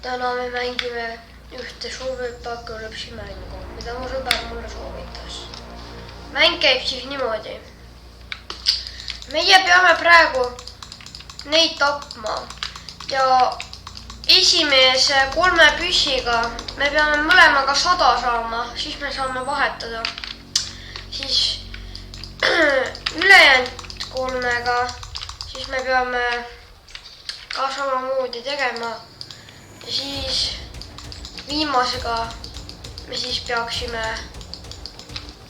Täna me mängime ühte survipakalüpsi mängu, mida mu sõber mulle soovitas. Mäng käib siis niimoodi. Meie peame praegu neid tapma ja esimese 3 püssiga me peame mõlemaga 100 saama, siis me saame vahetada. Siis ülejäänud 3-ga siis me peame ka samamoodi tegema. Ja siis viimasega me siis peaksime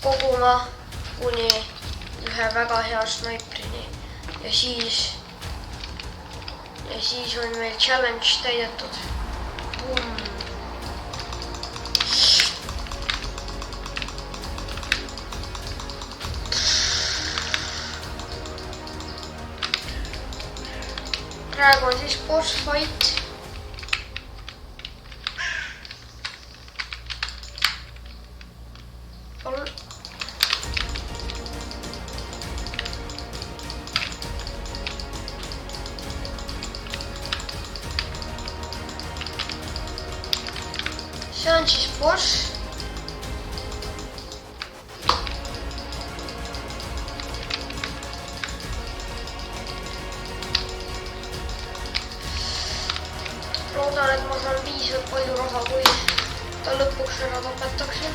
koguma kuni ühe väga hea snaiprini. Ja siis on meil challenge täidetud. Praegu on siis boss fight. See on siis boss. Loodan, et ma saan piisavalt palju raha, kui ta lõpuks ära tapetakse.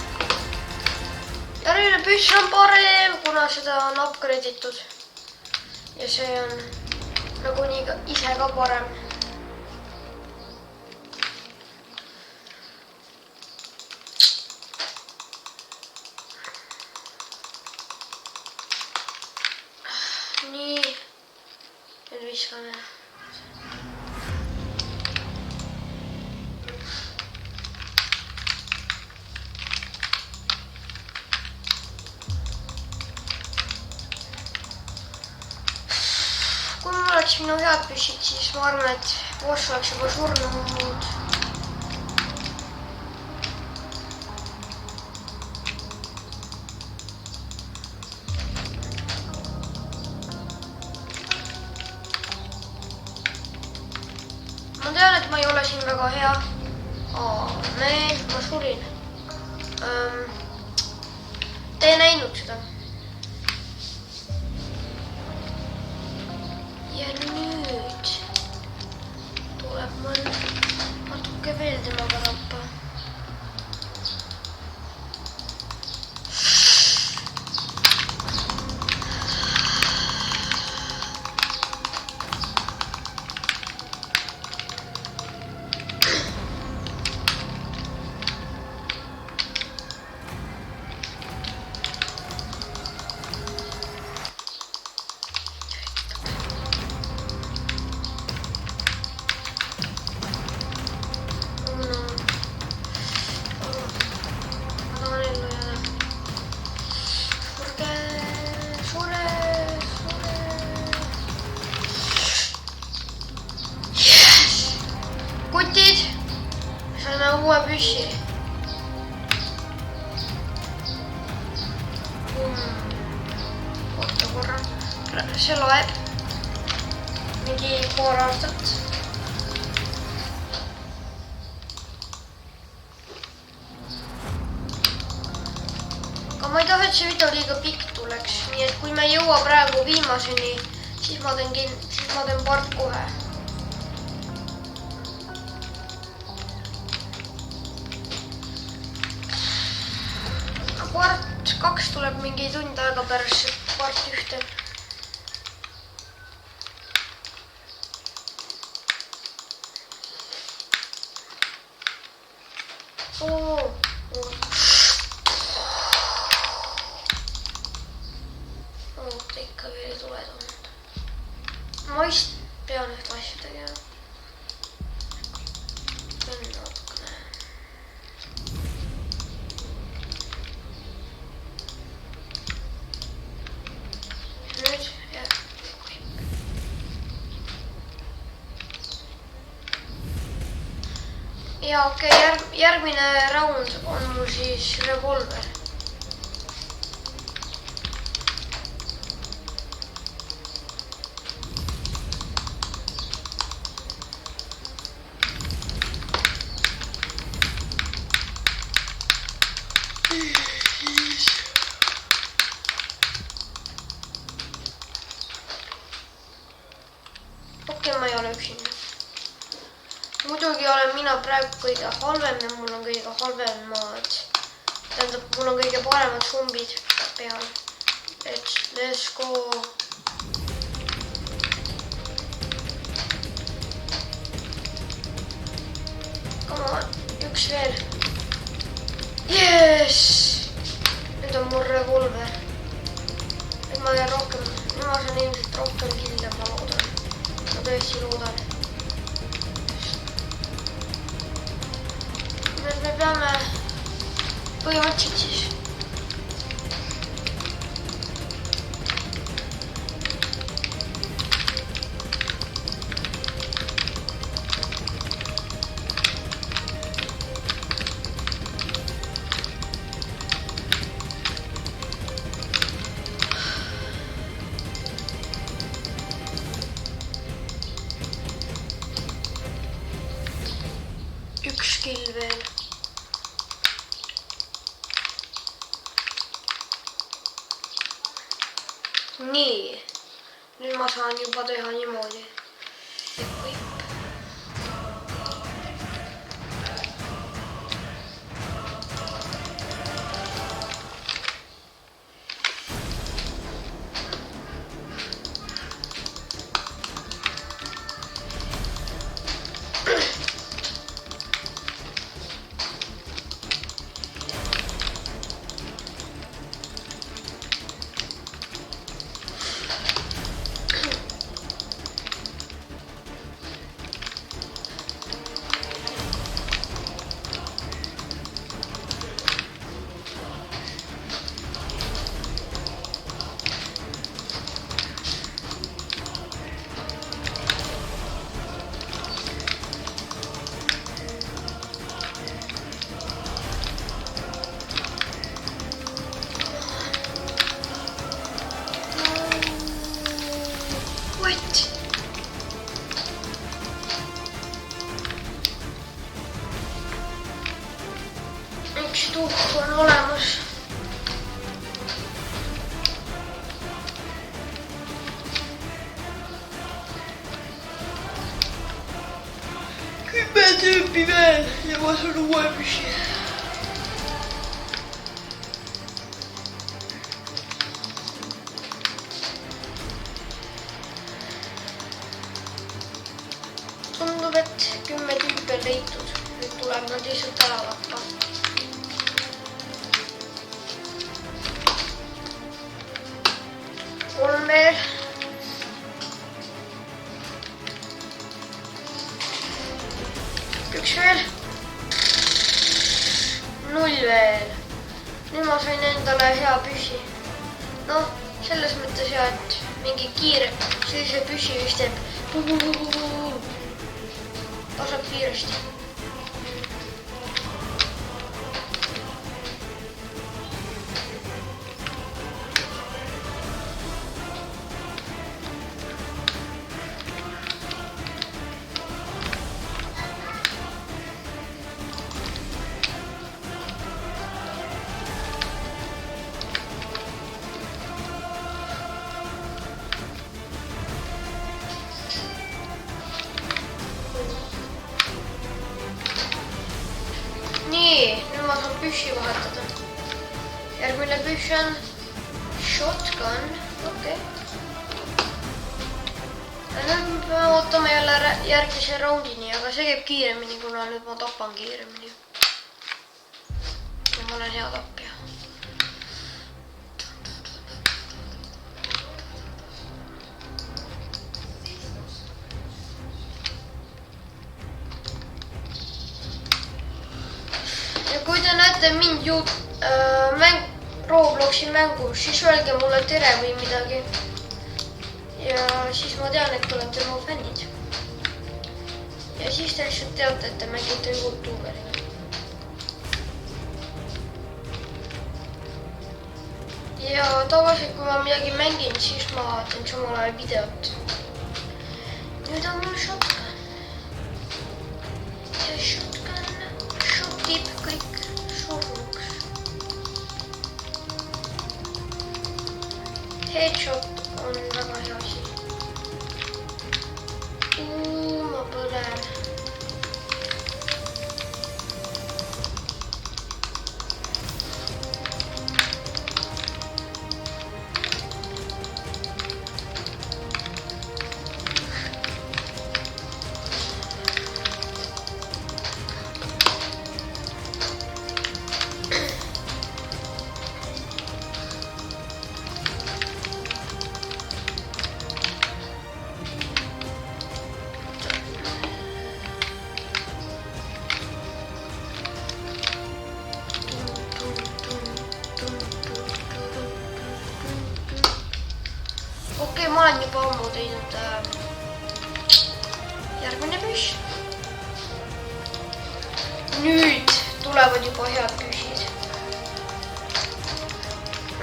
Järgmine püss on parem, kuna seda on upgrade itud. Ja see on nagunii ise ka parem. Nii, nüüd viskame. Kui mul oleks minu head püssid, siis ma arvan, et boss oleks juba surnud. Ma tean, et ma ei ole siin väga hea. Ma surin. Te ei näinud seda. Ja nüüd tuleb mul natuke veel temaga tappa. Kutid, saime uue püssi. Oota korra, see loeb mingi pool aastat. Aga ma ei taha, et see video liiga pikk tuleks, nii et kui me ei jõua praegu viimaseni, siis ma teen part kohe. Part 2 tuleb mingi tund aega pärast part 1. Oota, ikka veel ei tule tulnud. Ma vist pean ühte asja tegema. Ja okei, järgmine round on mul siis revolver. okei, ma ei ole üksinda. Muidugi olen mina praegu kõige halvem ja mul on kõige halvemad. Tähendab, mul on kõige paremad sumbid peal. Let's go. Come on, üks veel. Yes! Nüüd on mul revolver. Nüüd ma teen rohkem. Nüüd ma saan ilmselt rohkem kille, ma loodan. Ma tõesti loodan. Nüüd me peame põhimõtteliselt siis. Üks kill veel. Nii. Nüüd ma saan juba teha niimoodi. Equip. Üks tuhk on olemas. Kümme tüüpi veel ja ma saan uue püsi. Tundub, et 10 tüüpi on leitud. Nüüd tuleb nad lihtsalt ära lappa. Kolm veel. Üks veel. 0 veel. Nüüd ma sain endale hea püsi. Noh, selles mõttes hea, et mingi kiire sellise püsi vist teeb. Tasab kiiresti. Nii, nüüd ma saan püssi vahetada. Järgmine püss on shotgun. Okei. Ja nüüd me peame ootama jälle järgmise raundini, aga see käib kiiremini, kuna nüüd ma tapan kiiremini. Ja ma olen hea tapja. Ja kui te näete mind Robloxi mängus, siis öelge mulle tere või midagi. Ja siis ma tean, et olete mu fännid. Ja siis te lihtsalt teate, et te mängite YouTuberiga. Ja tavaliselt, kui ma midagi mängin, siis ma vaatan samal ajal videot. Nüüd on mul shotgun. Ja shotgun shotib kõik surnuks. Headshot on väga hea asi. mõni püss. Nüüd tulevad juba head püssid.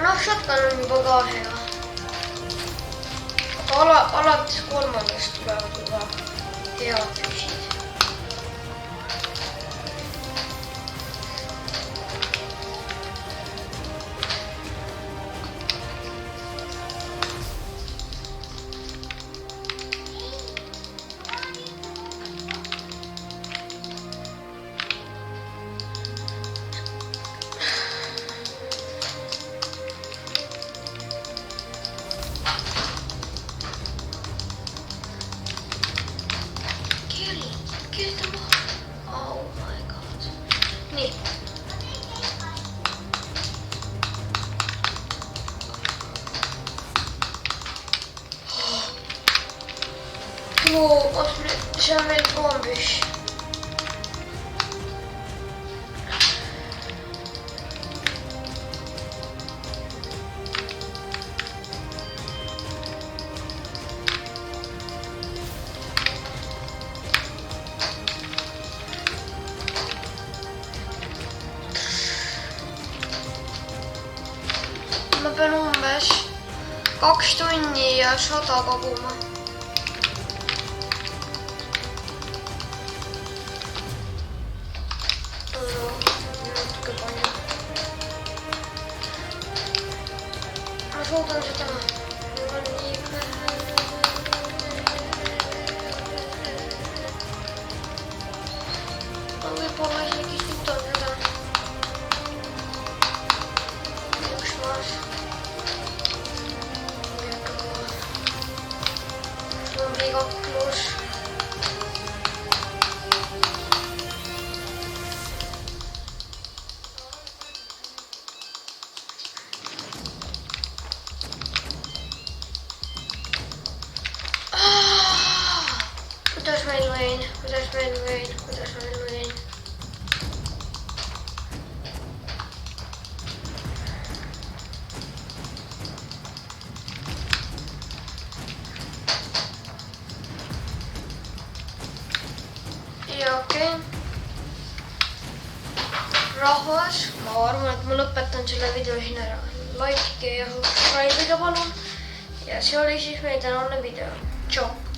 Noh, shotgun on juba ka hea. Aga alates 3. tulevad juba head püssid. Oh my god. Nii. See on veel poompüss. Ma pean umbes 2 tunni ja 100 koguma. Natuke palju. Ma suudan seda. Ma võib-olla isegi suudan seda. Üks maas. Kaklus. Kuidas meil võin? Ja okei. Rahvas, ma arvan, et ma lõpetan selle video siin ära. Like ja subscribe'iga palun. Ja see oli siis meie tänane video. Tšau!